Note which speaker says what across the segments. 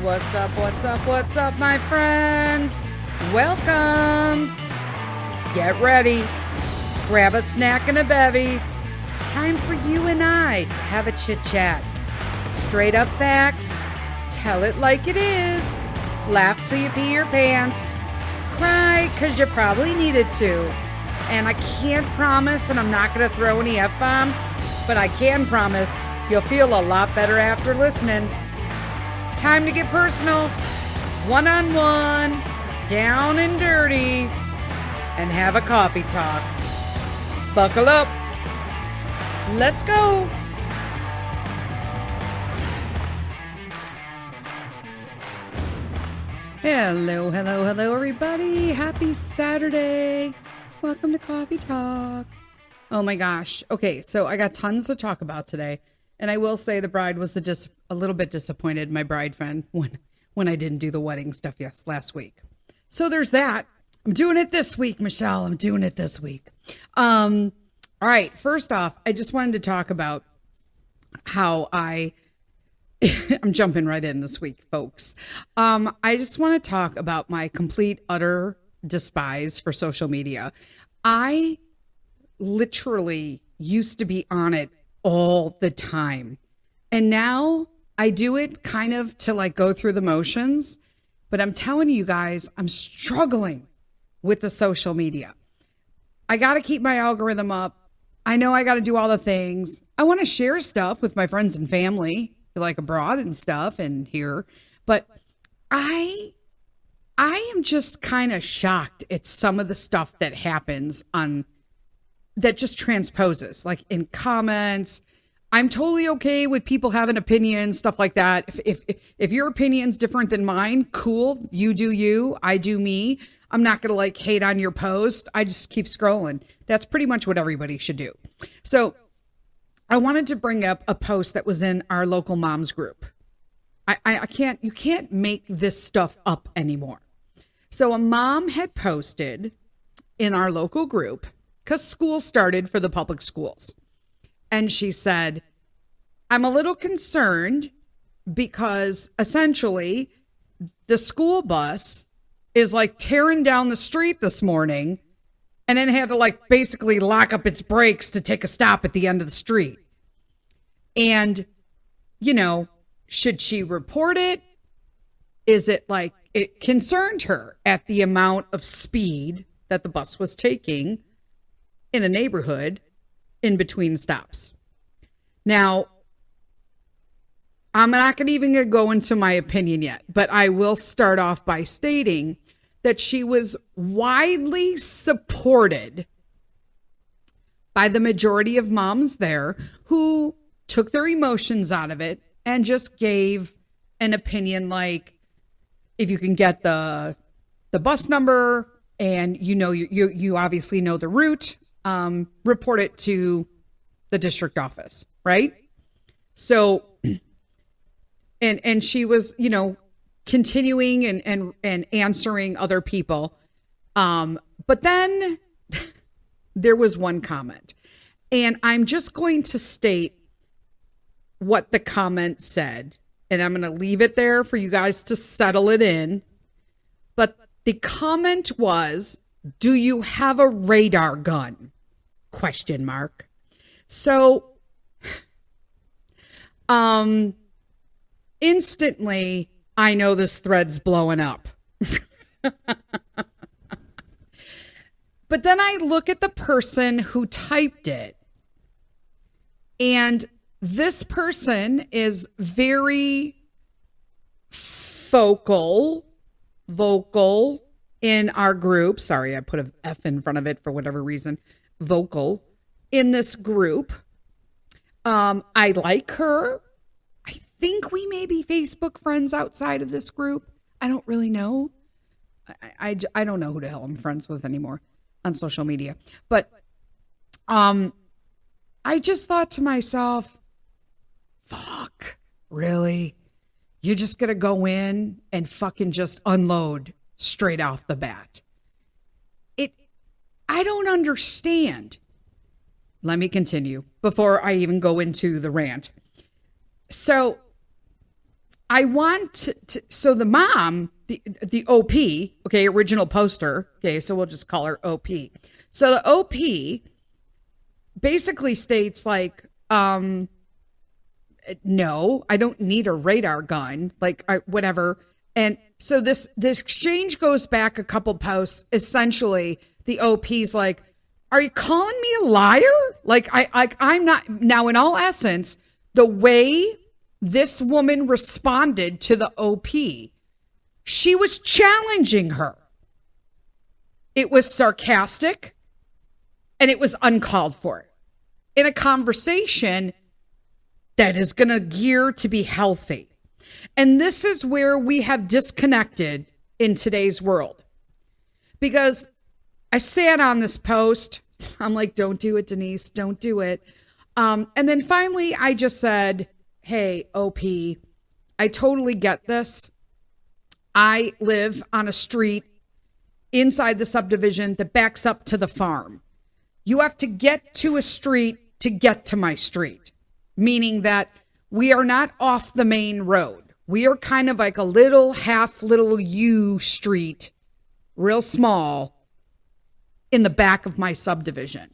Speaker 1: What's up, what's up, what's up, my friends? Welcome. Get ready. Grab a snack and a bevy. It's time for you and I to have a chit-chat. Straight up facts. Tell it like it is. Laugh till you pee your pants. Cry because you probably needed to. And I can't promise, and I'm not going to throw any F-bombs, but I can promise you'll feel a lot better after listening. It's time to get personal, one-on-one, down and dirty, and have a coffee talk. Buckle up. Let's go. Hello, hello, hello, everybody. Happy Saturday. Welcome to Coffee Talk. Oh my gosh. Okay, so I got tons to talk about today. And I will say the bride was a little bit disappointed, my bride friend, when I didn't do the wedding stuff last week. So there's that. I'm doing it this week, Michelle. I'm doing it this week. All right. First off, I just wanted to talk about how I'm jumping right in this week, folks. I just want to talk about my complete, utter despise for social media. I literally used to be on it all the time. And now I do it kind of to like go through the motions. But I'm telling you guys, I'm struggling with the social media. I got to keep my algorithm up. I know I got to do all the things. I want to share stuff with my friends and family, like abroad and stuff and here. But I am just kind of shocked at some of the stuff that happens on that just transposes, like in comments. I'm totally okay with people having opinions, stuff like that. If your opinion's different than mine, cool. You do you, I do me. I'm not going to like hate on your post. I just keep scrolling. That's pretty much what everybody should do. So I wanted to bring up a post that was in our local moms group. You can't make this stuff up anymore. So a mom had posted in our local group, because school started for the public schools. And she said, I'm a little concerned because essentially the school bus is like tearing down the street this morning and then had to like basically lock up its brakes to take a stop at the end of the street. And, you know, should she report it? Is it like it concerned her at the amount of speed that the bus was taking in a neighborhood in between stops? Now, I'm not even going to go into my opinion yet, but I will start off by stating that she was widely supported by the majority of moms there who took their emotions out of it and just gave an opinion like, if you can get the bus number and you obviously know the route, report it to the district office, right? So, and she was, continuing and answering other people. But then there was one comment, and I'm just going to state what the comment said, and I'm going to leave it there for you guys to settle it in. But the comment was, do you have a radar gun? ? So, instantly, I know this thread's blowing up. But then I look at the person who typed it, and this person is very vocal in our group. Sorry, I put an F in front of it for whatever reason. Vocal in this group. I like her. I think we may be Facebook friends outside of this group. I don't really know. I don't know who the hell I'm friends with anymore on social media. But I just thought to myself, fuck, really? You're just going to go in and fucking just unload straight off the bat. I don't understand. Let me continue before I even go into the rant. So I want to, so the mom, the OP, okay, original poster, okay, so we'll just call her OP. So the OP basically states like, no, I don't need a radar gun, like whatever. And so this exchange goes back a couple posts. Essentially, the OP's like, are you calling me a liar? Like I'm not. Now, in all essence, the way this woman responded to the OP, she was challenging her. It was sarcastic and it was uncalled for in a conversation that is going to gear to be healthy. And this is where we have disconnected in today's world. Because I sat on this post. I'm like, don't do it, Denise. Don't do it. And then finally, I just said, hey, OP, I totally get this. I live on a street inside the subdivision that backs up to the farm. You have to get to a street to get to my street, meaning that we are not off the main road. We are kind of like a little U street, real small, in the back of my subdivision.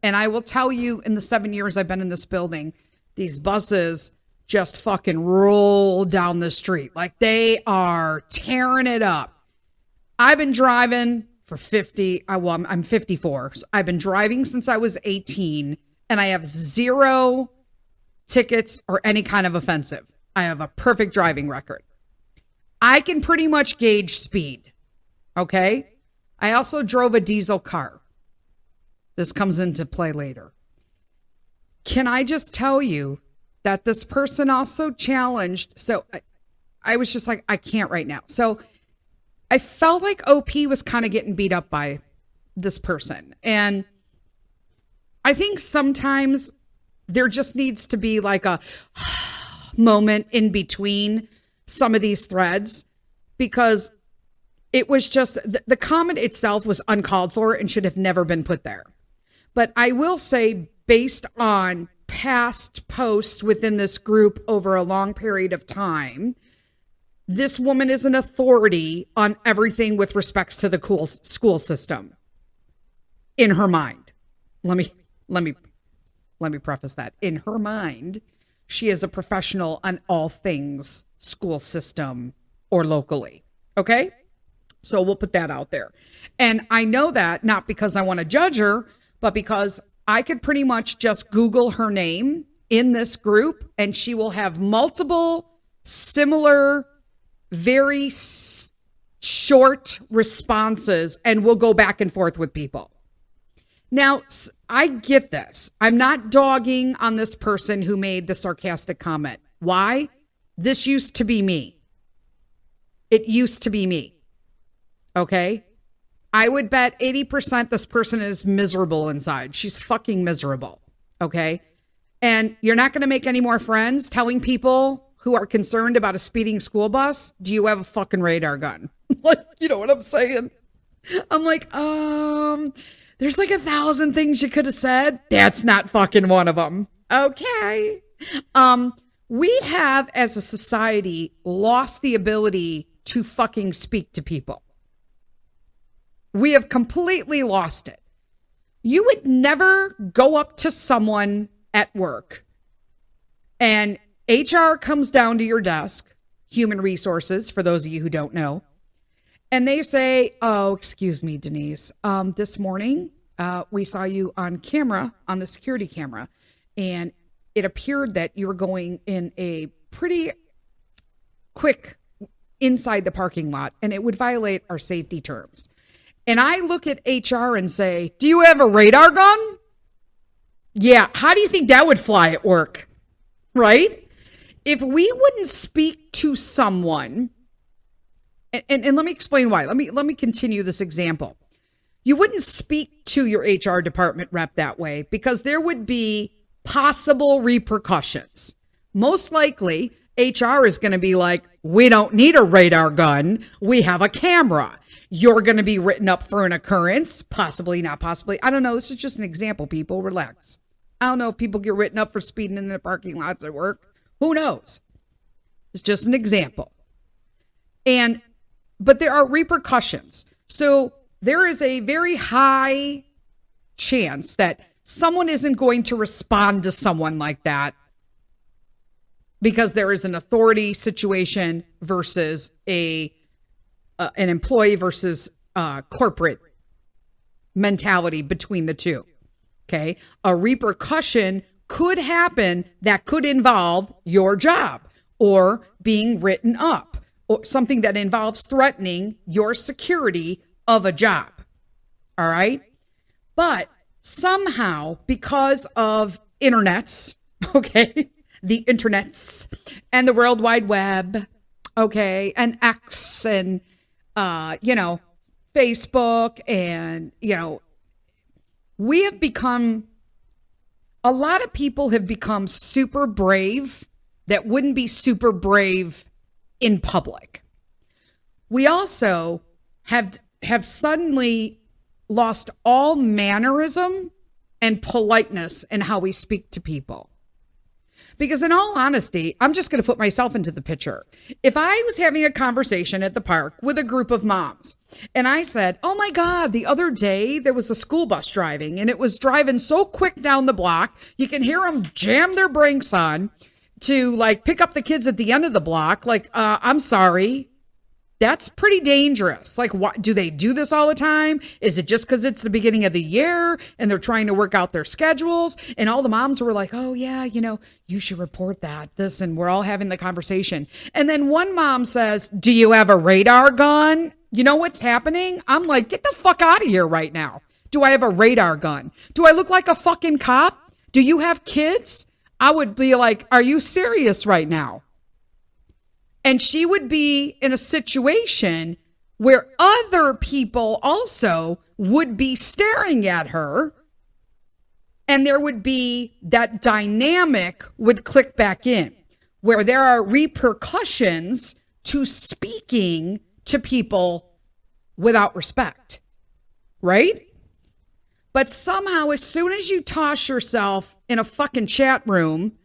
Speaker 1: And I will tell you, in the 7 years I've been in this building, these buses just fucking roll down the street. Like they are tearing it up. I've been driving for 50. I'm 54. So I've been driving since I was 18 and I have 0 tickets or any kind of offensive. I have a perfect driving record. I can pretty much gauge speed. Okay. I also drove a diesel car. This comes into play later. Can I just tell you that this person also challenged? So I was just like, I can't right now. So I felt like OP was kind of getting beat up by this person. And I think sometimes there just needs to be like a moment in between some of these threads, because it was just the comment itself was uncalled for and should have never been put there. But I will say, based on past posts within this group over a long period of time, this woman is an authority on everything with respects to the school system in her mind. Let me preface that. In her mind, she is a professional on all things school system or locally. Okay? So we'll put that out there. And I know that not because I want to judge her, but because I could pretty much just Google her name in this group and she will have multiple similar, very short responses, and we'll go back and forth with people. Now, I get this. I'm not dogging on this person who made the sarcastic comment. Why? This used to be me. It used to be me. Okay? I would bet 80% this person is miserable inside. She's fucking miserable. Okay? And you're not going to make any more friends telling people who are concerned about a speeding school bus, do you have a fucking radar gun? Like, you know what I'm saying? I'm like, there's like 1,000 things you could have said. That's not fucking one of them. Okay. We have, as a society, lost the ability to fucking speak to people. We have completely lost it. You would never go up to someone at work and HR comes down to your desk, human resources, for those of you who don't know, and they say, oh, excuse me, Denise, this morning we saw you on camera, on the security camera, and it appeared that you were going in a pretty quick inside the parking lot, and it would violate our safety terms. And I look at HR and say, do you have a radar gun? Yeah. How do you think that would fly at work? Right? If we wouldn't speak to someone, and let me explain why. Let me continue this example. You wouldn't speak to your HR department rep that way because there would be possible repercussions. Most likely, HR is going to be like, we don't need a radar gun. We have a camera. You're going to be written up for an occurrence. Possibly, not possibly. I don't know. This is just an example, people. Relax. I don't know if people get written up for speeding in the parking lots at work. Who knows? It's just an example. But there are repercussions. So there is a very high chance that someone isn't going to respond to someone like that because there is an authority situation versus an employee versus corporate mentality between the two. Okay. A repercussion could happen that could involve your job or being written up or something that involves threatening your security of a job. All right. But somehow, because of internets, okay, the internets and the World Wide Web, okay, and X and, Facebook and, we have become, a lot of people have become super brave that wouldn't be super brave in public. We also have suddenly lost all mannerism and politeness in how we speak to people. Because in all honesty, I'm just going to put myself into the picture. If I was having a conversation at the park with a group of moms and I said, oh my God, the other day there was a school bus driving and it was driving so quick down the block, you can hear them jam their brakes on to like pick up the kids at the end of the block. Like, I'm sorry. That's pretty dangerous. Like, what do they do this all the time? Is it just because it's the beginning of the year and they're trying to work out their schedules? And all the moms were like, oh yeah, you should report this. And we're all having the conversation. And then one mom says, do you have a radar gun? You know what's happening? I'm like, get the fuck out of here right now. Do I have a radar gun? Do I look like a fucking cop? Do you have kids? I would be like, are you serious right now? And she would be in a situation where other people also would be staring at her. And there would be that dynamic would click back in where there are repercussions to speaking to people without respect. Right? But somehow, as soon as you toss yourself in a fucking chat room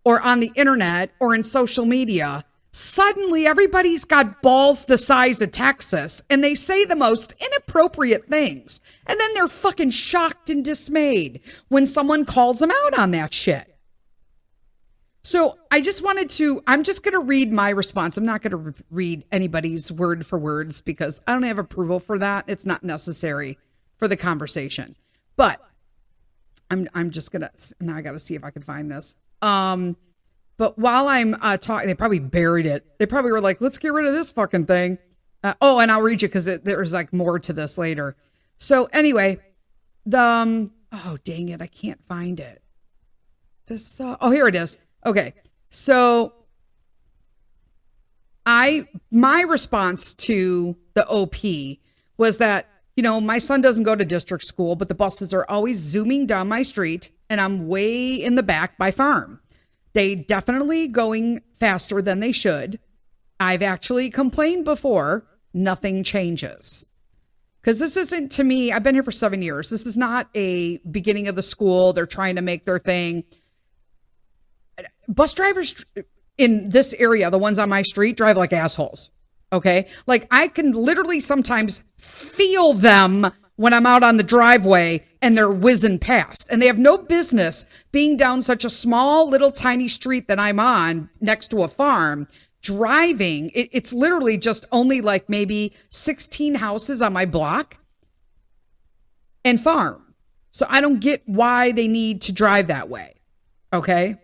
Speaker 1: or on the internet or in social media, suddenly everybody's got balls the size of Texas and they say the most inappropriate things. And then they're fucking shocked and dismayed when someone calls them out on that shit. So I'm just going to read my response. I'm not going to read anybody's word for words because I don't have approval for that. It's not necessary for the conversation. But I'm just going to, now I got to see if I can find this. But while I'm talking, they probably buried it. They probably were like, let's get rid of this fucking thing. And I'll read you because there's like more to this later. So anyway, oh, dang it. I can't find it. Here it is. Okay. So my response to the OP was that, my son doesn't go to district school, but the buses are always zooming down my street and I'm way in the back by farm. They definitely going faster than they should. I've actually complained before. Nothing changes. Because this isn't, to me, I've been here for 7 years. This is not a beginning of the school. They're trying to make their thing. Bus drivers in this area, the ones on my street, drive like assholes. Okay? Like I can literally sometimes feel them when I'm out on the driveway and they're whizzing past. And they have no business being down such a small little tiny street that I'm on next to a farm, driving. It's literally just only like maybe 16 houses on my block and farm. So I don't get why they need to drive that way. Okay?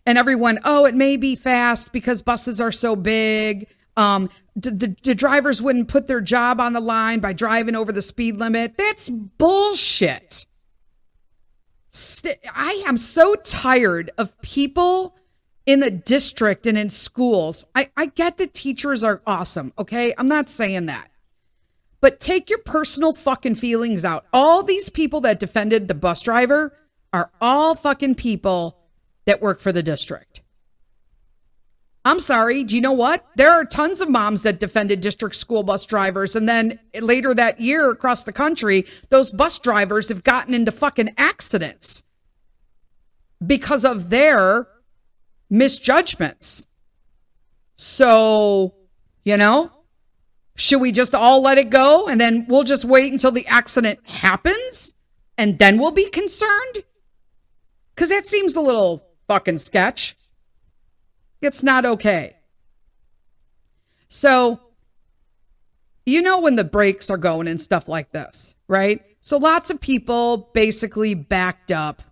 Speaker 1: And everyone, it may be fast because buses are so big. The drivers wouldn't put their job on the line by driving over the speed limit. That's bullshit. I am so tired of people in the district and in schools. I get that teachers are awesome, okay? I'm not saying that. But take your personal fucking feelings out. All these people that defended the bus driver are all fucking people that work for the district. I'm sorry. Do you know what? There are tons of moms that defended district school bus drivers. And then later that year across the country, those bus drivers have gotten into fucking accidents because of their misjudgments. So, should we just all let it go and then we'll just wait until the accident happens and then we'll be concerned? Because that seems a little fucking sketch. It's not okay. So, when the brakes are going and stuff like this, right? So lots of people basically backed up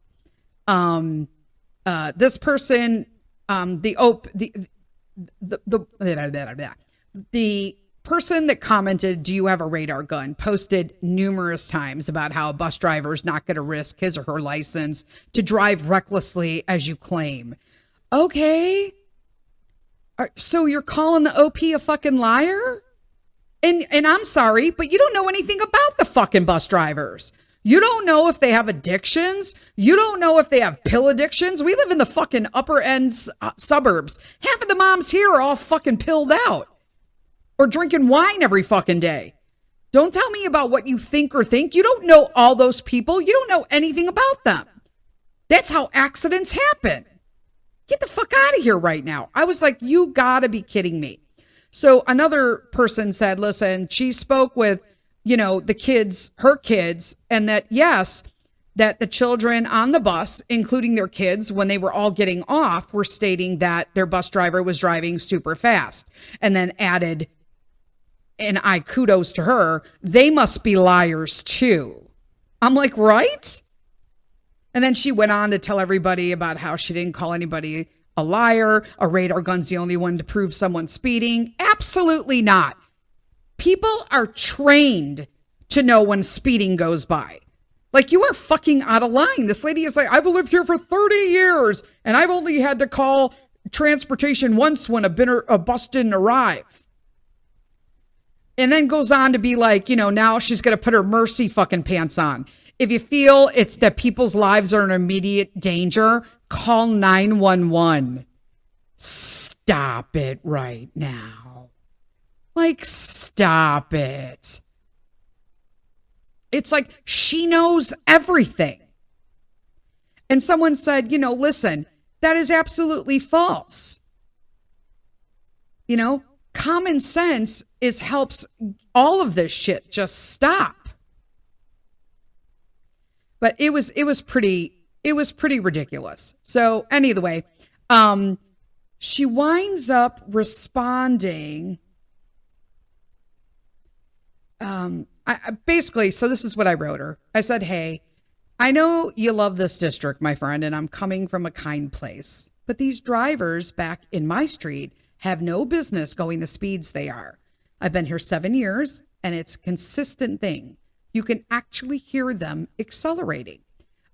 Speaker 1: this person, the person that commented, "Do you have a radar gun?" posted numerous times about how a bus driver is not going to risk his or her license to drive recklessly as you claim. Okay. So you're calling the OP a fucking liar? And I'm sorry, but you don't know anything about the fucking bus drivers. You don't know if they have addictions. You don't know if they have pill addictions. We live in the fucking upper end suburbs. Half of the moms here are all fucking pilled out or drinking wine every fucking day. Don't tell me about what you think or think. You don't know all those people. You don't know anything about them. That's how accidents happen. Get the fuck out of here right now. I was like, you gotta be kidding me. So another person said, listen, she spoke with, the kids, her kids, and that, yes, that the children on the bus, including their kids, when they were all getting off, were stating that their bus driver was driving super fast. And then added, and I kudos to her, they must be liars too. I'm like, right? And then she went on to tell everybody about how she didn't call anybody a liar. A radar gun's the only one to prove someone's speeding. Absolutely not. People are trained to know when speeding goes by. Like, you are fucking out of line. This lady is like, I've lived here for 30 years and I've only had to call transportation once when a bus didn't arrive. And then goes on to be like, now she's going to put her mercy fucking pants on. If you feel it's that people's lives are in immediate danger, call 911. Stop it right now. Like, stop it. It's like she knows everything. And someone said, listen, that is absolutely false. Common sense helps all of this shit just stop. But it was pretty ridiculous. So anyway, she winds up responding. Basically, so this is what I wrote her. I said, hey, I know you love this district, my friend, and I'm coming from a kind place. But these drivers back in my street have no business going the speeds they are. I've been here 7 years, and it's a consistent thing. You can actually hear them accelerating.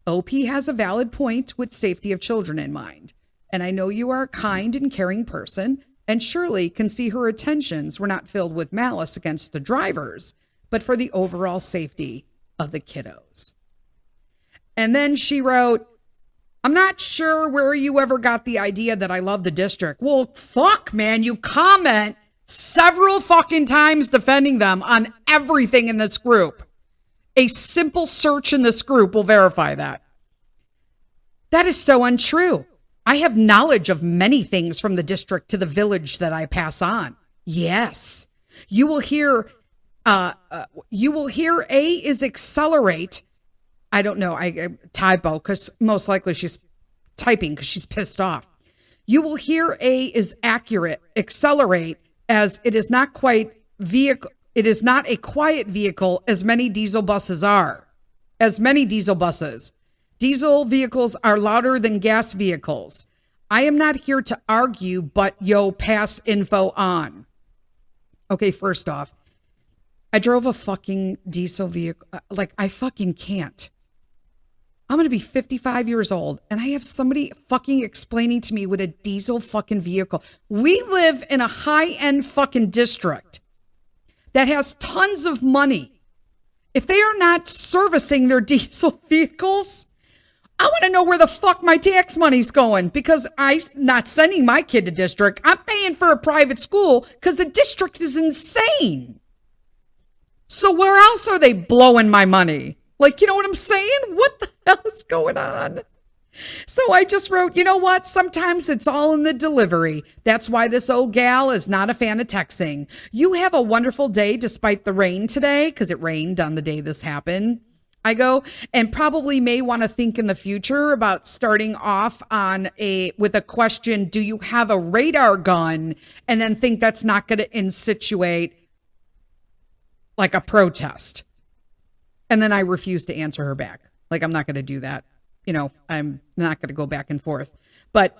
Speaker 1: OP has a valid point with safety of children in mind. And I know you are a kind and caring person, and surely can see her intentions were not filled with malice against the drivers, but for the overall safety of the kiddos. And then she wrote, I'm not sure where you ever got the idea that I love the district. Well, fuck, man, you comment several fucking times defending them on everything in this group. A simple search in this group will verify that. That is so untrue. I have knowledge of many things from the district to the village that I pass on. Yes. You will hear A is accelerate. I don't know. I typo because most likely she's typing because she's pissed off. You will hear A is accurate, accelerate, as it is not quite vehicle. It is not a quiet vehicle as many diesel buses are. As many diesel buses. Diesel vehicles are louder than gas vehicles. I am not here to argue, but pass info on. Okay, first off, I drove a fucking diesel vehicle. Like, I fucking can't. I'm going to be 55 years old and I have somebody fucking explaining to me what a diesel fucking vehicle. We live in a high-end fucking district that has tons of money. If they are not servicing their diesel vehicles, I want to know where the fuck my tax money's going, because I'm not sending my kid to district. I'm paying for a private school because the district is insane. So where else are they blowing my money? Like, you know what I'm saying? What the hell is going on? So I just wrote, you know what? Sometimes it's all in the delivery. That's why this old gal is not a fan of texting. You have a wonderful day despite the rain today, because it rained on the day this happened. I go, and probably may want to think in the future about starting off with a question, do you have a radar gun? And then think that's not going to insinuate like a protest. And then I refuse to answer her back. Like, I'm not going to do that. You know, I'm not going to go back and forth, but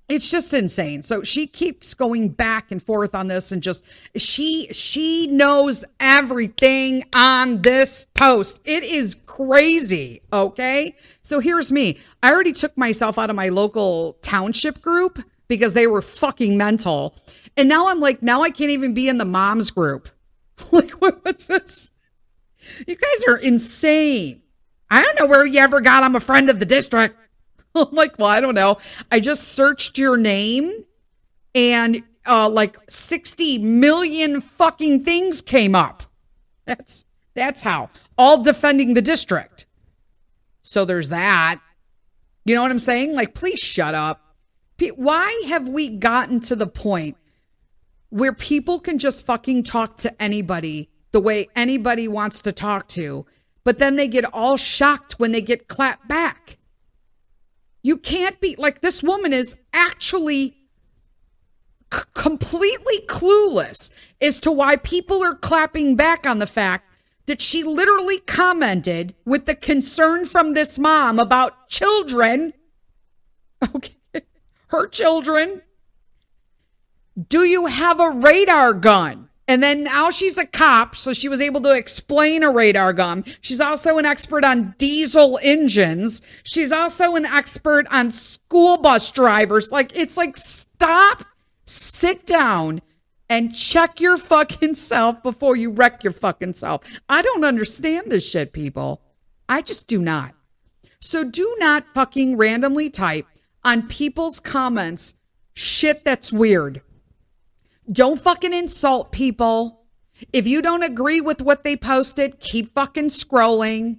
Speaker 1: it's just insane. So she keeps going back and forth on this, and just she knows everything on this post. It is crazy. Okay. So here's me. I already took myself out of my local township group because they were fucking mental. And now I'm like, now I can't even be in the moms group. Like, what's this? You guys are insane. I don't know where you ever got, I'm a friend of the district. I'm like, well, I don't know. I just searched your name and like 60 million fucking things came up. That's how. All defending the district. So there's that. You know what I'm saying? Like, please shut up. Why have we gotten to the point where people can just fucking talk to anybody the way anybody wants to talk to? But then they get all shocked when they get clapped back. You can't be like, this woman is actually completely clueless as to why people are clapping back on the fact that she literally commented with the concern from this mom about children. Okay. Her children. Do you have a radar gun? And then now she's a cop, so she was able to explain a radar gun. She's also an expert on diesel engines. She's also an expert on school bus drivers. Like, it's like, stop, sit down, and check your fucking self before you wreck your fucking self. I don't understand this shit, people. I just do not. So do not fucking randomly type on people's comments shit that's weird. Don't fucking insult people. If you don't agree with what they posted, keep fucking scrolling.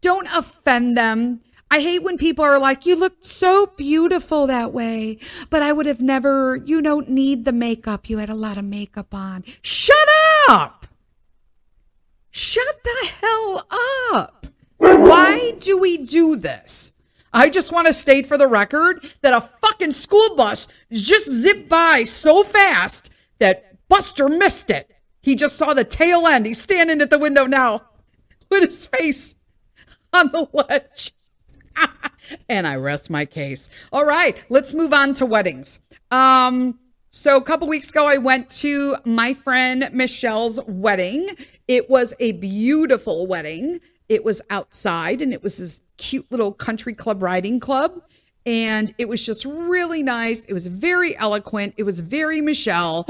Speaker 1: Don't offend them. I hate when people are like, you looked so beautiful that way, but I would have never, you don't need the makeup. You had a lot of makeup on. Shut up. Shut the hell up. Why do we do this? I just want to state for the record that a fucking school bus just zipped by so fast that Buster missed it. He just saw the tail end. He's standing at the window now with his face on the ledge. And I rest my case. All right, let's move on to weddings. So a couple weeks ago, I went to my friend Michelle's wedding. It was a beautiful wedding. It was outside, and it was this cute little country club riding club. And it was just really nice. It was very eloquent. It was very Michelle.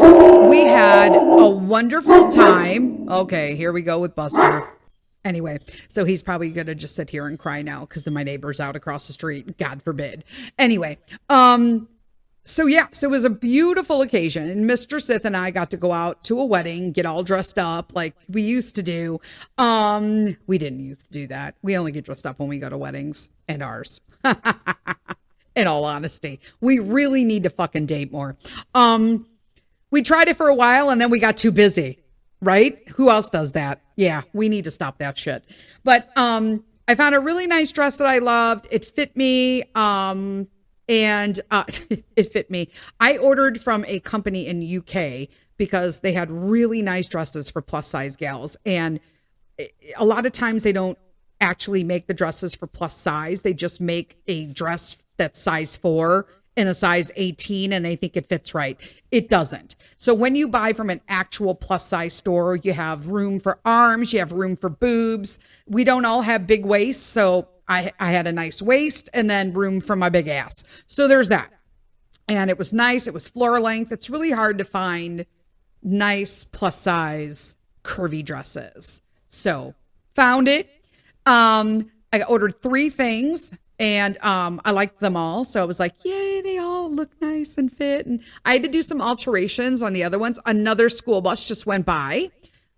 Speaker 1: We had a wonderful time. Okay, here we go with Buster. Anyway, so he's probably going to just sit here and cry now because my neighbor's out across the street. God forbid. Anyway, so it was a beautiful occasion. And Mr. Sith and I got to go out to a wedding, get all dressed up like we used to do. We didn't used to do that. We only get dressed up when we go to weddings, and ours. In all honesty, we really need to fucking date more. We tried it for a while and then we got too busy, right? Who else does that? Yeah, we need to stop that shit. But I found a really nice dress that I loved. It fit me. It fit me. I ordered from a company in UK because they had really nice dresses for plus size gals. And a lot of times they don't actually make the dresses for plus size. They just make a dress that's size 4 and a size 18 and they think it fits right. It doesn't. So when you buy from an actual plus size store, you have room for arms, you have room for boobs. We don't all have big waists. So I had a nice waist and then room for my big ass. So there's that. And it was nice. It was floor length. It's really hard to find nice plus size curvy dresses. So found it. I ordered 3 things and I liked them all. So I was like, yay, they all look nice and fit. And I had to do some alterations on the other ones. Another school bus just went by,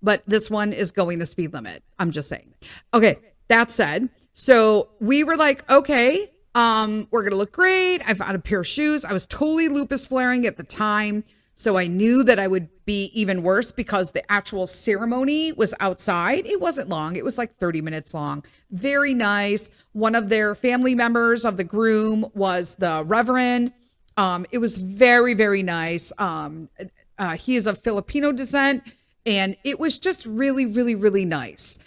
Speaker 1: but this one is going the speed limit. I'm just saying. Okay, that said, so we were like, okay, We're going to look great. I found a pair of shoes. I was totally lupus flaring at the time. So I knew that I would be even worse because the actual ceremony was outside. It wasn't long. It was like 30 minutes long. Very nice. One of their family members of the groom was the Reverend. It was very, very nice. He is of Filipino descent, and it was just really, really, really nice.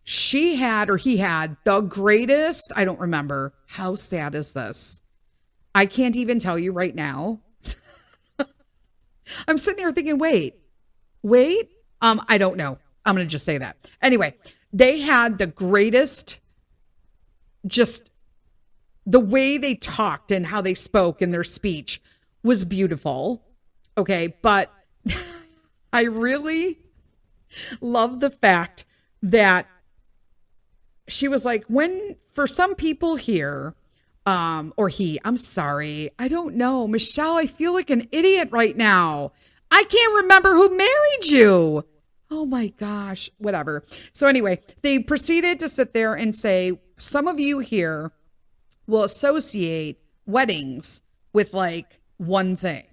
Speaker 1: He had the greatest, I don't remember. How sad is this? I can't even tell you right now. I'm sitting here thinking, wait, I don't know. I'm going to just say that. Anyway, they had the greatest, just the way they talked and how they spoke in their speech was beautiful. Okay. But I really love the fact that she was like, for some people here, I'm sorry. I don't know. Michelle, I feel like an idiot right now. I can't remember who married you. Oh my gosh, whatever. So anyway, they proceeded to sit there and say, some of you here will associate weddings with like one thing.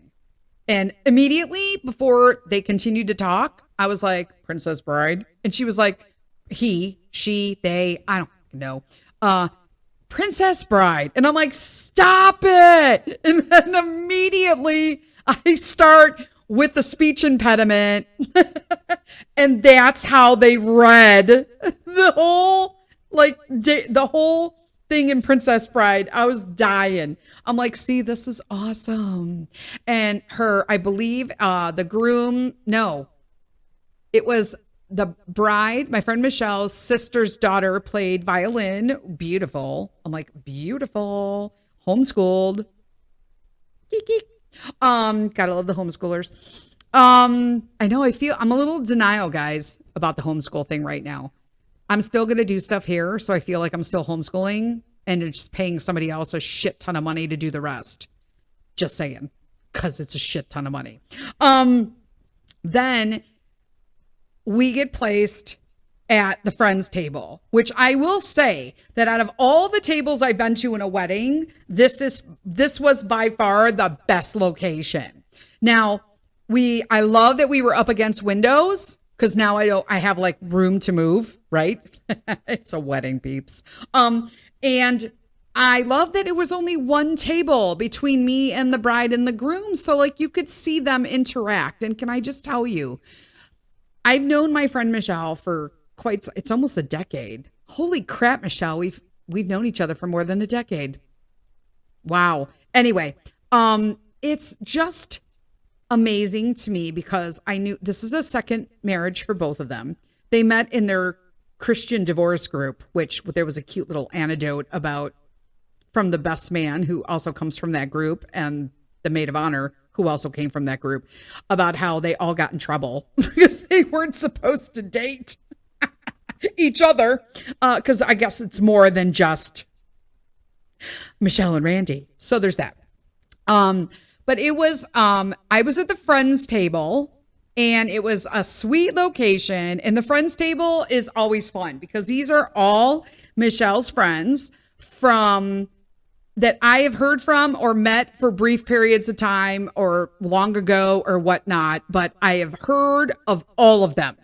Speaker 1: And immediately before they continued to talk, I was like, Princess Bride. And she was like, he, she, they, I don't know. Princess Bride. And I'm like, stop it. And then immediately I start with the speech impediment. And that's how they read the whole thing in Princess Bride. I was dying. I'm like, see, this is awesome. And I believe the groom, no, it was the bride, my friend Michelle's sister's daughter, played violin. Beautiful. I'm like, beautiful. Homeschooled. Geek, geek. Gotta love the homeschoolers. I know I'm a little denial, guys, about the homeschool thing right now. I'm still going to do stuff here. So I feel like I'm still homeschooling and just paying somebody else a shit ton of money to do the rest. Just saying, because it's a shit ton of money. Then we get placed at the friends table, which I will say that out of all the tables I've been to in a wedding, this was by far the best location. Now, I love that we were up against windows because now I have like room to move, right? It's a wedding, peeps. And I love that it was only one table between me and the bride and the groom. So like you could see them interact. And can I just tell you, I've known my friend Michelle for it's almost a decade. Holy crap, Michelle. We've known each other for more than a decade. Wow. Anyway, it's just amazing to me because I knew this is a second marriage for both of them. They met in their Christian divorce group, which there was a cute little anecdote about from the best man who also comes from that group and the maid of honor who also came from that group, about how they all got in trouble because they weren't supposed to date each other. Because I guess it's more than just Michelle and Randy. So there's that. But it was, I was at the friends table and it was a sweet location. And the friends table is always fun because these are all Michelle's friends that I have heard from or met for brief periods of time or long ago or whatnot, but I have heard of all of them,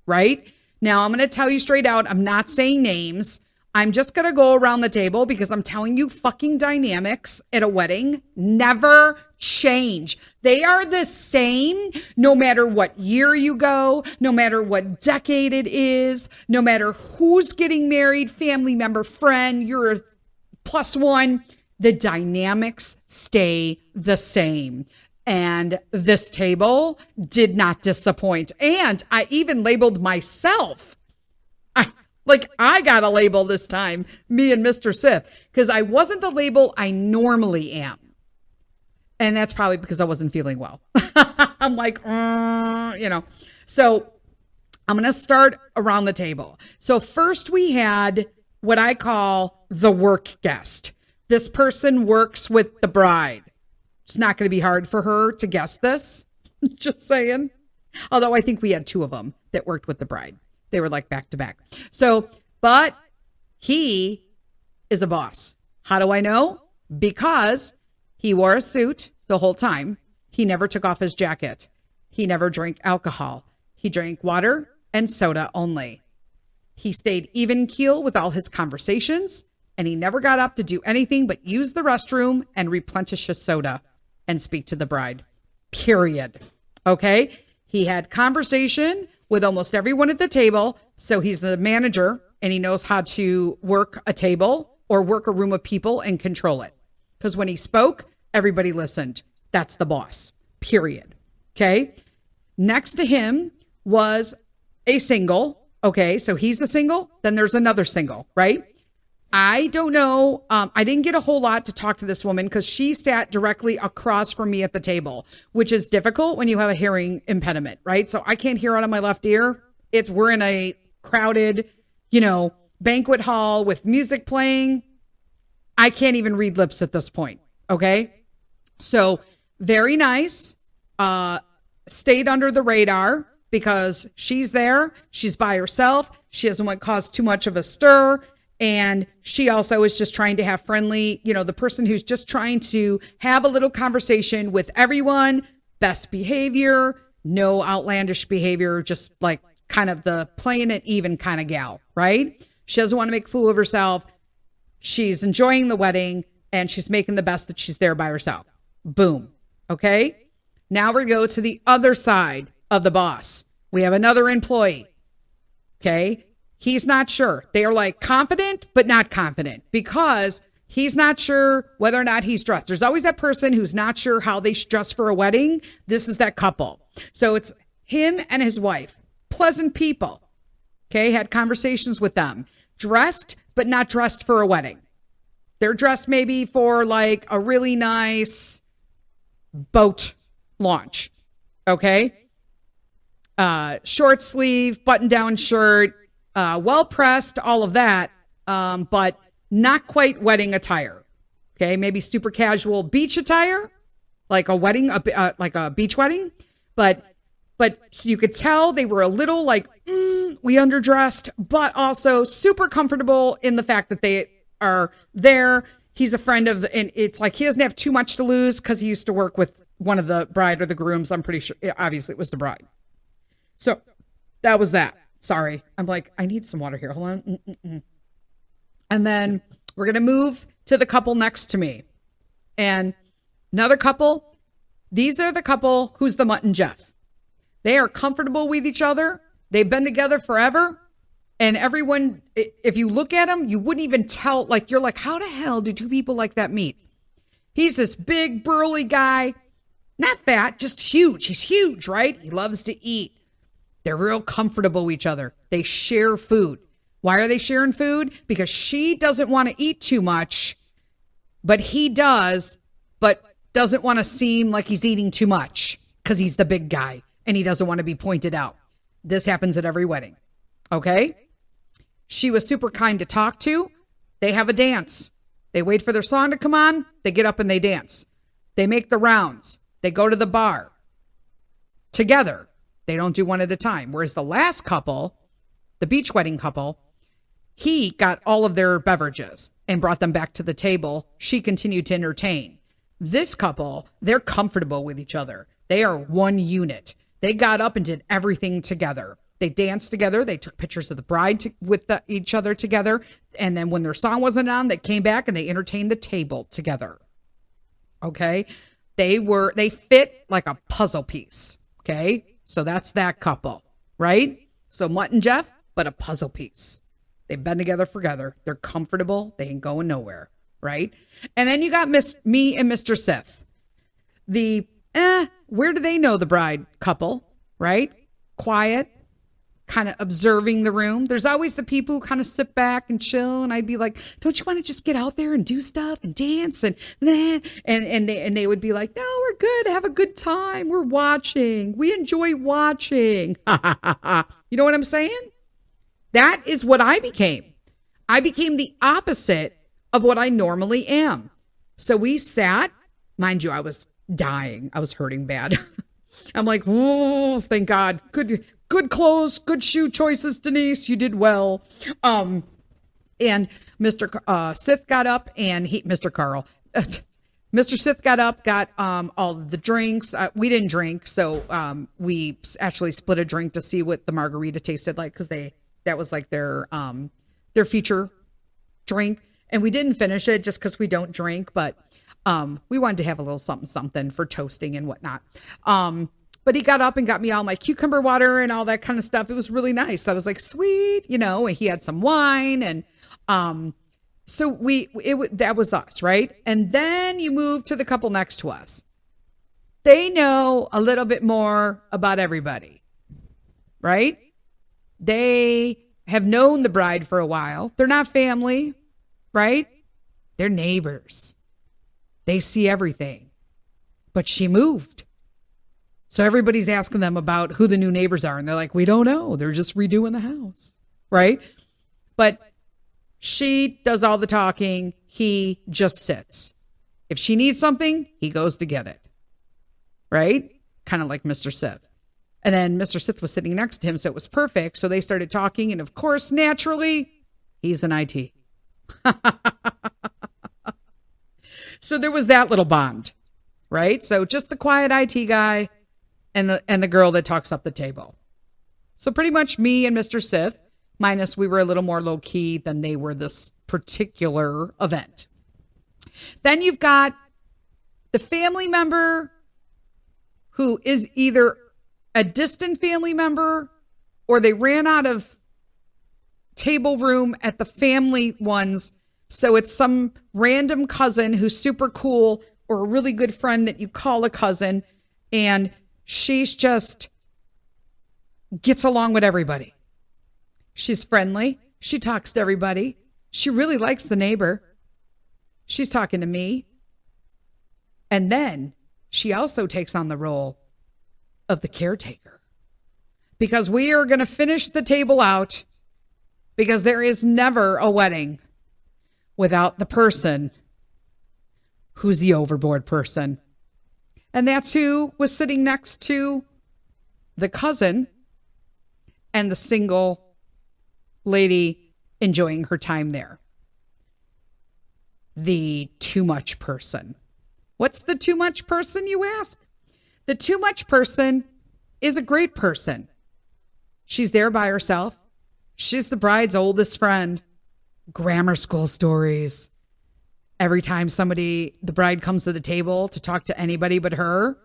Speaker 1: right? Now, I'm going to tell you straight out, I'm not saying names. I'm just going to go around the table because I'm telling you fucking dynamics at a wedding never change. They are the same no matter what year you go, no matter what decade it is, no matter who's getting married, family member, friend, you're a plus one. The dynamics stay the same. And this table did not disappoint. And I even labeled myself. I got a label this time, me and Mr. Sith, because I wasn't the label I normally am. And that's probably because I wasn't feeling well. I'm like, So I'm going to start around the table. So first we had what I call the work guest. This person works with the bride. It's not going to be hard for her to guess this. Just saying. Although I think we had two of them that worked with the bride. They were like back to back. So, but he is a boss. How do I know? Because he wore a suit the whole time. He never took off his jacket. He never drank alcohol. He drank water and soda only. He stayed even keel with all his conversations, and he never got up to do anything but use the restroom and replenish his soda and speak to the bride. Period. Okay? He had conversation with almost everyone at the table, so he's the manager, and he knows how to work a table or work a room of people and control it. Because when he spoke, everybody listened. That's the boss. Period. Okay? Next to him was a single. Okay, so he's a single. Then there's another single, right? I don't know. I didn't get a whole lot to talk to this woman because she sat directly across from me at the table, which is difficult when you have a hearing impediment, right? So I can't hear out of my left ear. We're in a crowded, banquet hall with music playing. I can't even read lips at this point. Okay. So very nice. Stayed under the radar because she's there. She's by herself. She doesn't want to cause too much of a stir. And she also is just trying to have friendly, the person who's just trying to have a little conversation with everyone, best behavior, no outlandish behavior, just like kind of the playing it even kind of gal, right? She doesn't want to make a fool of herself. She's enjoying the wedding and she's making the best that she's there by herself. Boom. Okay. Now we're going to go to the other side of the boss. We have another employee. Okay. He's not sure. They are like confident, but not confident because he's not sure whether or not he's dressed. There's always that person who's not sure how they dress for a wedding. This is that couple. So it's him and his wife. Pleasant people. Okay. Had conversations with them. Dressed, but not dressed for a wedding. They're dressed maybe for like a really nice boat launch. Okay. Short sleeve, button down shirt, well pressed, all of that. But not quite wedding attire. Okay. Maybe super casual beach attire, like a wedding, like a beach wedding. But so you could tell they were a little like, we underdressed, but also super comfortable in the fact that they are there. He's a friend of, and it's like he doesn't have too much to lose because he used to work with one of the bride or the grooms. I'm pretty sure, obviously, it was the bride. So that was that. Sorry. I'm like, I need some water here. Hold on. And then we're going to move to the couple next to me. And another couple, these are the couple who's the Mutt and Jeff. They are comfortable with each other. They've been together forever. And everyone, if you look at them, you wouldn't even tell, like, you're like, how the hell do two people like that meet? He's this big, burly guy, not fat, just huge. He's huge, right? He loves to eat. They're real comfortable with each other. They share food. Why are they sharing food? Because she doesn't want to eat too much, but he does, but doesn't want to seem like he's eating too much because he's the big guy and he doesn't want to be pointed out. This happens at every wedding. Okay? She was super kind to talk to. They have a dance. They wait for their song to come on. They get up and they dance. They make the rounds. They go to the bar together. They don't do one at a time. Whereas the last couple, the beach wedding couple, he got all of their beverages and brought them back to the table. She continued to entertain. This couple, they're comfortable with each other. They are one unit. They got up and did everything together. They danced together. They took pictures of the bride with each other together. And then when their song wasn't on, they came back and they entertained the table together. Okay. They fit like a puzzle piece. Okay. So that's that couple, right? So Mutt and Jeff, but a puzzle piece. They've been together forever. They're comfortable. They ain't going nowhere, right? And then you got me and Mr. Sith. The, where do they know the bride couple, right? Quiet, kind of observing the room. There's always the people who kind of sit back and chill. And I'd be like, don't you want to just get out there and do stuff and dance? And they would be like, no, we're good. Have a good time. We're watching. We enjoy watching. You know what I'm saying? That is what I became. I became the opposite of what I normally am. So we sat, mind you, I was dying. I was hurting bad. I'm like, oh, thank God. Good clothes, good shoe choices, Denise. You did well. And Sith got up and Mr. Carl, Mr. Sith got up, got all the drinks. We didn't drink, so we actually split a drink to see what the margarita tasted like, because that was like their feature drink, and we didn't finish it just because we don't drink, but we wanted to have a little something for toasting and whatnot. But he got up and got me all my cucumber water and all that kind of stuff. It was really nice. I was like, sweet, and he had some wine, and so that was us, right? And then you move to the couple next to us. They know a little bit more about everybody, right? They have known the bride for a while. They're not family, right? They're neighbors. They see everything. But she moved. So everybody's asking them about who the new neighbors are. And they're like, we don't know. They're just redoing the house, right? But she does all the talking. He just sits. If she needs something, he goes to get it. Right? Kind of like Mr. Sith. And then Mr. Sith was sitting next to him, so it was perfect. So they started talking. And of course, naturally, he's an IT. So there was that little bond. Right? So just the quiet IT guy and the girl that talks up the table. So pretty much me and Mr. Sith, minus we were a little more low key than they were this particular event. Then you've got the family member who is either a distant family member or they ran out of table room at the family ones. So it's some random cousin who's super cool or a really good friend that you call a cousin, and she's just gets along with everybody. She's friendly. She talks to everybody. She really likes the neighbor. She's talking to me. And then she also takes on the role of the caretaker, because we are going to finish the table out, because there is never a wedding without the person who's the overboard person. And that's who was sitting next to the cousin and the single lady enjoying her time there. The too much person. What's the too much person, you ask? The too much person is a great person. She's there by herself. She's the bride's oldest friend. Grammar school stories. Every time the bride comes to the table to talk to anybody but her,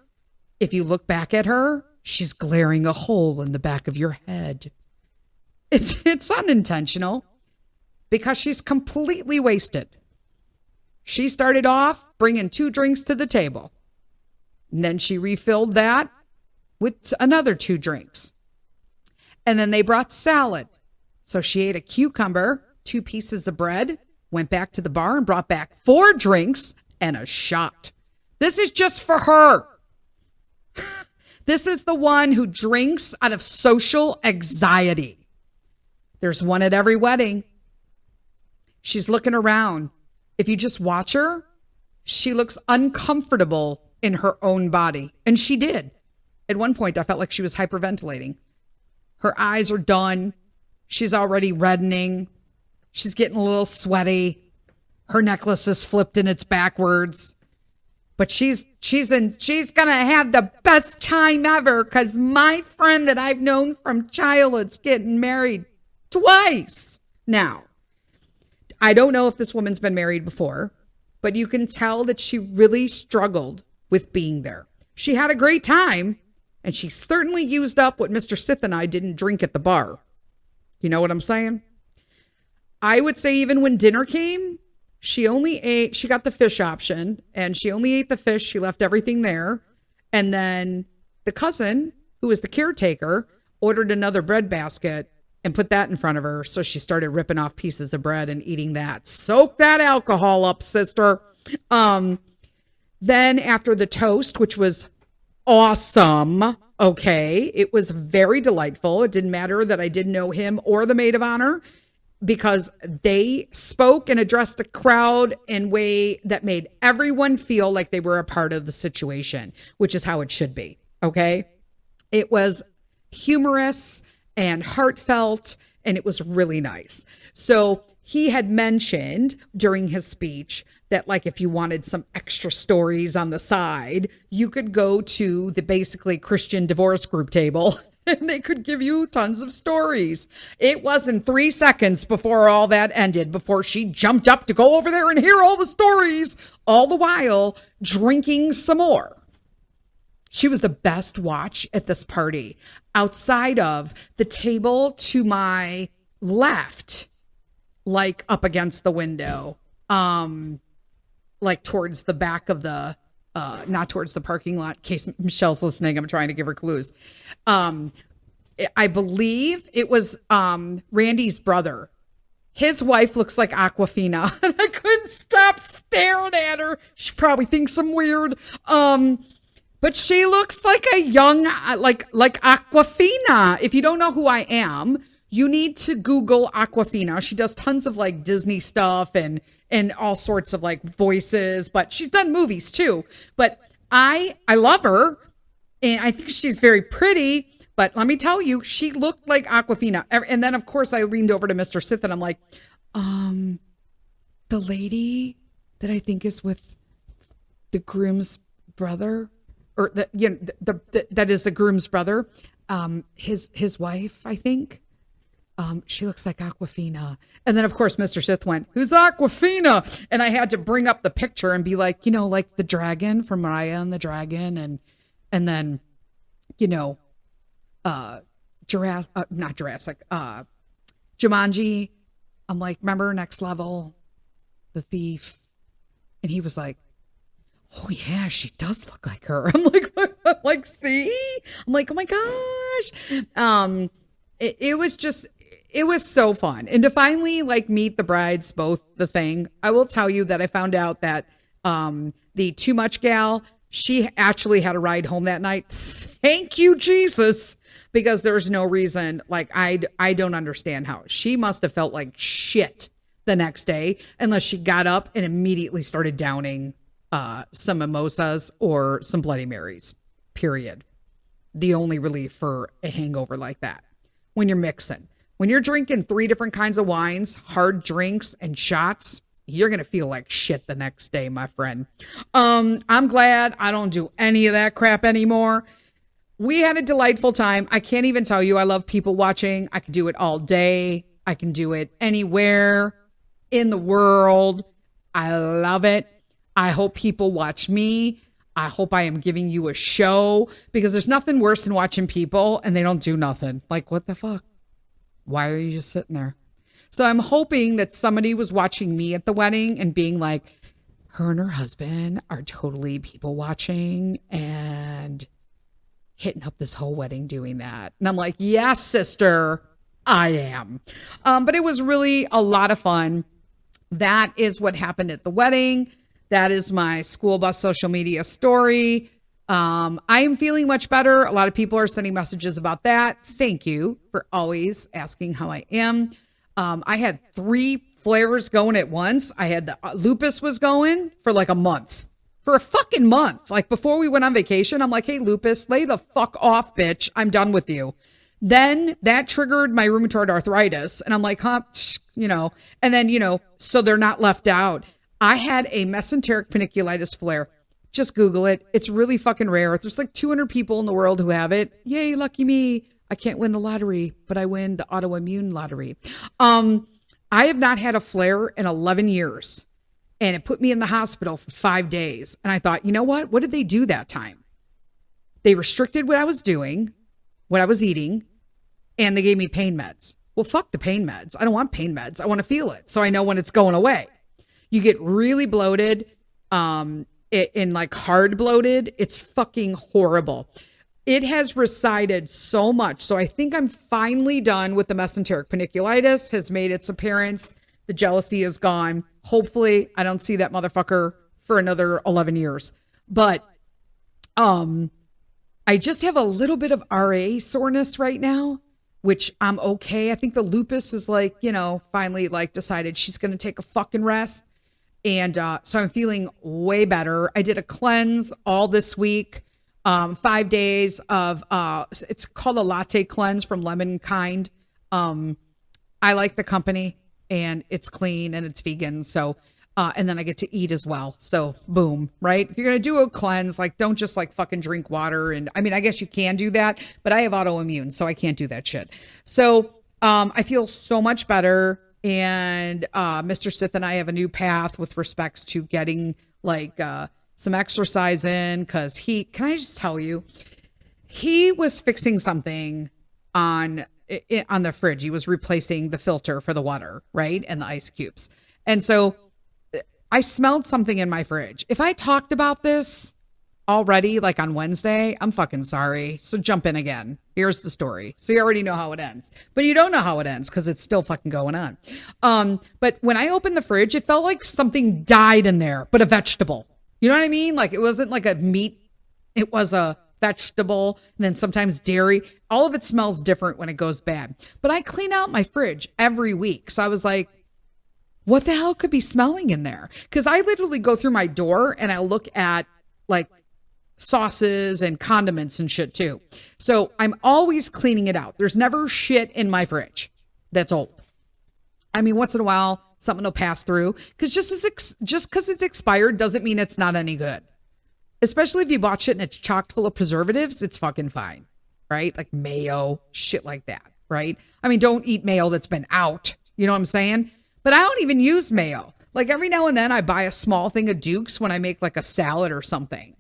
Speaker 1: if you look back at her, she's glaring a hole in the back of your head. It's unintentional, because she's completely wasted. She started off bringing 2 drinks to the table. And then she refilled that with another 2 drinks. And then they brought salad. So she ate a cucumber, 2 pieces of bread, went back to the bar and brought back 4 drinks and a shot. This is just for her. This is the one who drinks out of social anxiety. There's one at every wedding. She's looking around. If you just watch her, she looks uncomfortable in her own body. And she did. At one point, I felt like she was hyperventilating. Her eyes are done. She's already reddening. She's getting a little sweaty. Her necklace is flipped and it's backwards. But she's going to have the best time ever, because my friend that I've known from childhood's getting married twice now. I don't know if this woman's been married before, but you can tell that she really struggled with being there. She had a great time, and she certainly used up what Mr. Sith and I didn't drink at the bar. You know what I'm saying? I would say even when dinner came, she got the fish option, and she only ate the fish. She left everything there. And then the cousin, who was the caretaker, ordered another bread basket and put that in front of her. So she started ripping off pieces of bread and eating that. Soak that alcohol up, sister. Then after the toast, which was awesome. Okay. It was very delightful. It didn't matter that I didn't know him or the maid of honor, because they spoke and addressed the crowd in a way that made everyone feel like they were a part of the situation, which is how it should be. Okay. It was humorous and heartfelt, and it was really nice. So he had mentioned during his speech that like if you wanted some extra stories on the side, you could go to the basically Christian divorce group table and they could give you tons of stories. It wasn't 3 seconds before all that ended, before she jumped up to go over there and hear all the stories, all the while drinking some more. She was the best watch at this party, outside of the table to my left, like up against the window, like towards the back of the, not towards the parking lot. In case Michelle's listening, I'm trying to give her clues. I believe it was Randy's brother. His wife looks like Aquafina, and I couldn't stop staring at her. She probably thinks I'm weird. But she looks like a young, like Aquafina. If you don't know who I am, you need to Google Aquafina. She does tons of like Disney stuff and all sorts of like voices, but she's done movies too. But I love her, and I think she's very pretty. But let me tell you, she looked like Aquafina. And then of course I leaned over to Mr. Sith and I'm like, the lady that I think is with the groom's brother, or that is the groom's brother, his wife, I think. She looks like Aquafina. And then of course Mr. Sith went, "Who's Aquafina?" And I had to bring up the picture and be like, like the dragon from Raya and the Dragon, and then, Jumanji. I'm like, remember Next Level, the thief? And he was like, "Oh yeah, she does look like her." I'm like, see? I'm like, oh my gosh. It was so fun. And to finally like meet the brides, both the thing, I will tell you that I found out that the Too Much gal, she actually had a ride home that night. Thank you, Jesus. Because there's no reason, like I don't understand how. She must have felt like shit the next day, unless she got up and immediately started downing some mimosas or some Bloody Marys, period. The only relief for a hangover like that. When you're mixing, when you're drinking 3 different kinds of wines, hard drinks and shots, you're going to feel like shit the next day, my friend. I'm glad I don't do any of that crap anymore. We had a delightful time. I can't even tell you, I love people watching. I can do it all day. I can do it anywhere in the world. I love it. I hope people watch me. I hope I am giving you a show, because there's nothing worse than watching people and they don't do nothing. Like, what the fuck? Why are you just sitting there? So I'm hoping that somebody was watching me at the wedding and being like, her and her husband are totally people watching and hitting up this whole wedding doing that. And I'm like, yes, sister, I am. But it was really a lot of fun. That is what happened at the wedding. That is my school bus social media story. I am feeling much better. A lot of people are sending messages about that. Thank you for always asking how I am. I had 3 flares going at once. I had the lupus was going for like a month. For a fucking month. Like before we went on vacation, I'm like, hey, lupus, lay the fuck off, bitch. I'm done with you. Then that triggered my rheumatoid arthritis. And I'm like, and then, so they're not left out. I had a mesenteric paniculitis flare. Just Google it. It's really fucking rare. There's like 200 people in the world who have it. Yay, lucky me. I can't win the lottery, but I win the autoimmune lottery. I have not had a flare in 11 years. And it put me in the hospital for 5 days. And I thought, you know what? What did they do that time? They restricted what I was doing, what I was eating, and they gave me pain meds. Well, fuck the pain meds. I don't want pain meds. I want to feel it so I know when it's going away. You get really bloated, in like hard bloated. It's fucking horrible. It has receded so much. So I think I'm finally done with the mesenteric paniculitis, has made its appearance. The jealousy is gone. Hopefully I don't see that motherfucker for another 11 years. But I just have a little bit of RA soreness right now, which I'm okay. I think the lupus is like, finally like decided she's going to take a fucking rest. And so I'm feeling way better. I did a cleanse all this week, 5 days of, it's called a latte cleanse from Lemon Kind. I like the company. and it's clean and it's vegan. So, and then I get to eat as well. So boom, right? If you're going to do a cleanse, like don't just like fucking drink water. And I mean, I guess you can do that, but I have autoimmune, so I can't do that shit. So, I feel so much better. And, Mr. Sith and I have a new path with respects to getting like, some exercise in. Cause can I just tell you, he was fixing something on the fridge. He was replacing the filter for the water, right? And the ice cubes. And so I smelled something in my fridge. If I talked about this already, like on Wednesday, I'm fucking sorry. So jump in again. Here's the story. So you already know how it ends, but you don't know how it ends because it's still fucking going on. But when I opened the fridge, it felt like something died in there, but a vegetable. You know what I mean? Like it wasn't like a meat. It was a vegetable, and then sometimes dairy. All of it smells different when it goes bad. But I clean out my fridge every week. So I was like, what the hell could be smelling in there? Because I literally go through my door and I look at like sauces and condiments and shit too. So I'm always cleaning it out. There's never shit in my fridge that's old. I mean, once in a while, something will pass through. Because just because it's expired doesn't mean it's not any good. Especially if you bought shit and it's chocked full of preservatives, it's fucking fine, right? Like mayo, shit like that, right? I mean, don't eat mayo that's been out. You know what I'm saying? But I don't even use mayo. Like every now and then I buy a small thing of Duke's when I make like a salad or something.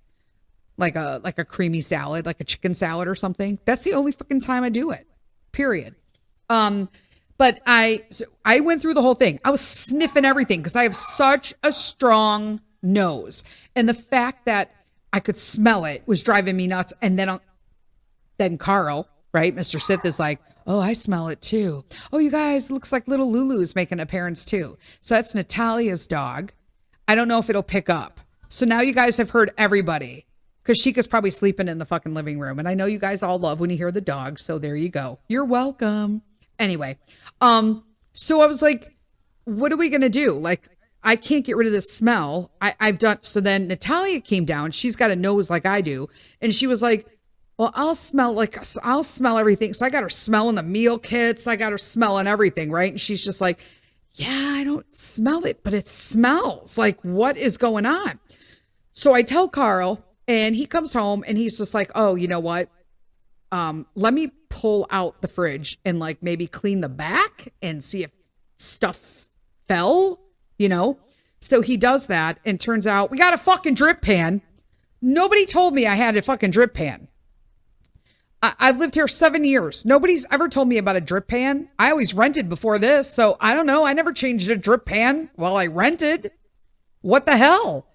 Speaker 1: Like a creamy salad, like a chicken salad or something. That's the only fucking time I do it. Period. But I went through the whole thing. I was sniffing everything because I have such a strong nose. And the fact that I could smell it was driving me nuts. And then Carl, right, Mr. Sith is like, oh, I smell it too. Oh, you guys, looks like little Lulu's making an appearance too. So that's Natalia's dog. I don't know if it'll pick up. So now you guys have heard everybody because Chica's probably sleeping in the fucking living room. And I know you guys all love when you hear the dog. So there you go. You're welcome. Anyway, so I was like, what are we going to do? Like, I can't get rid of this smell. So then Natalia came down. She's got a nose like I do. And she was like, well, I'll smell everything. So I got her smelling the meal kits. I got her smelling everything. Right. And she's just like, yeah, I don't smell it, but it smells. Like, what is going on? So I tell Carl and he comes home and he's just like, oh, you know what? Let me pull out the fridge and like maybe clean the back and see if stuff fell. You know, so he does that and turns out we got a fucking drip pan. Nobody told me I had a fucking drip pan. I've lived here 7 years. Nobody's ever told me about a drip pan. I always rented before this. So I don't know. I never changed a drip pan while I rented. What the hell?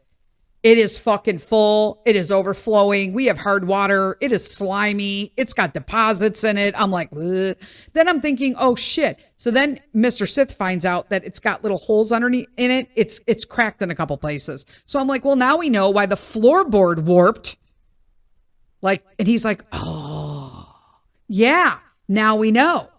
Speaker 1: It is fucking full. It is overflowing. We have hard water. It is slimy. It's got deposits in it. I'm like, ugh. Then I'm thinking, oh shit. So then Mr. Sith finds out that it's got little holes underneath in it. It's cracked in a couple places. So I'm like, well, now we know why the floorboard warped. Like, and he's like, oh yeah, now we know.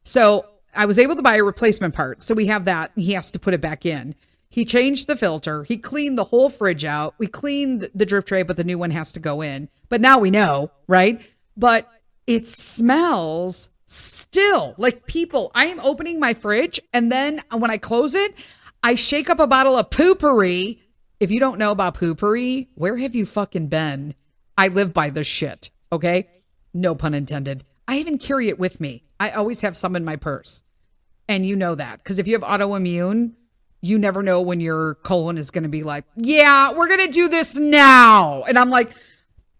Speaker 1: So I was able to buy a replacement part. So we have that. And he has to put it back in. He changed the filter. He cleaned the whole fridge out. We cleaned the drip tray, but the new one has to go in. But now we know, right? But it smells still like people. I am opening my fridge, and then when I close it, I shake up a bottle of poopery. If you don't know about poopery, where have you fucking been? I live by this shit, okay? No pun intended. I even carry it with me. I always have some in my purse. And you know that, because if you have autoimmune, you never know when your colon is going to be like, yeah, we're going to do this now. And I'm like,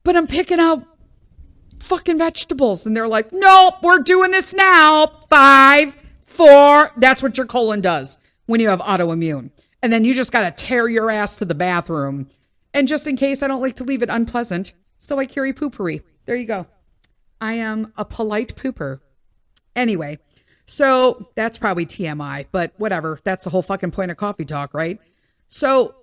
Speaker 1: but I'm picking out fucking vegetables. And they're like, nope, we're doing this now. 5, 4. That's what your colon does when you have autoimmune. And then you just got to tear your ass to the bathroom. And just in case, I don't like to leave it unpleasant. So I carry poopery. There you go. I am a polite pooper. Anyway. So that's probably TMI, but whatever. That's the whole fucking point of coffee talk, right? So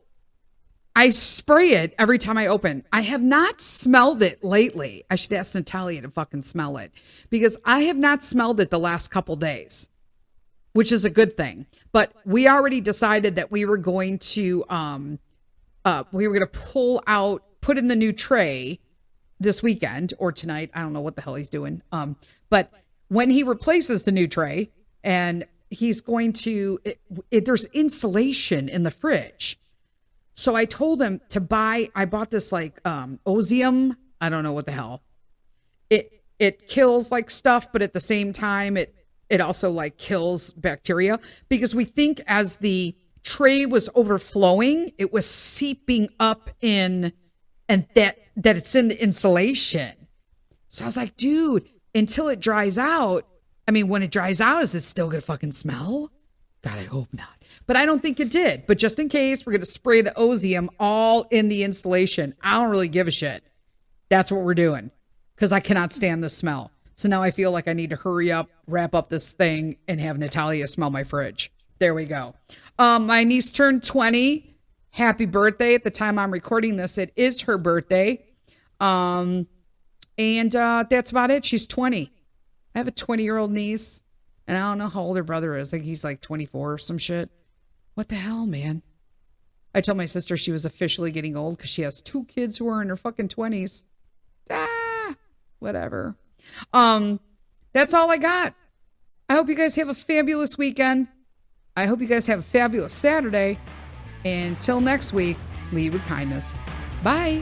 Speaker 1: I spray it every time I open. I have not smelled it lately. I should ask Natalia to fucking smell it because I have not smelled it the last couple days, which is a good thing. But we already decided that we were going to put in the new tray this weekend or tonight. I don't know what the hell he's doing. But when he replaces the new tray and he's going to, there's insulation in the fridge. So I told him to I bought this like Ozium. I don't know what the hell. It kills like stuff, but at the same time, it also like kills bacteria, because we think as the tray was overflowing, it was seeping up in, and that it's in the insulation. So I was like, dude, until it dries out. I mean, when it dries out, is it still gonna fucking smell? God, I hope not. But I don't think it did. But just in case, we're gonna spray the Ozium all in the insulation. I don't really give a shit. That's what we're doing, because I cannot stand the smell. So now I feel like I need to hurry up, wrap up this thing, and have Natalia smell my fridge. There we go. My niece turned 20. Happy birthday. At the time I'm recording this, it is her birthday. And that's about it. She's 20. I have a 20-year-old niece, and I don't know how old her brother is. I think he's like 24 or some shit. What the hell, man? I told my sister she was officially getting old because she has 2 kids who are in her fucking 20s. Whatever. That's all I got. I hope you guys have a fabulous weekend. I hope you guys have a fabulous Saturday. And until next week, lead with kindness. Bye.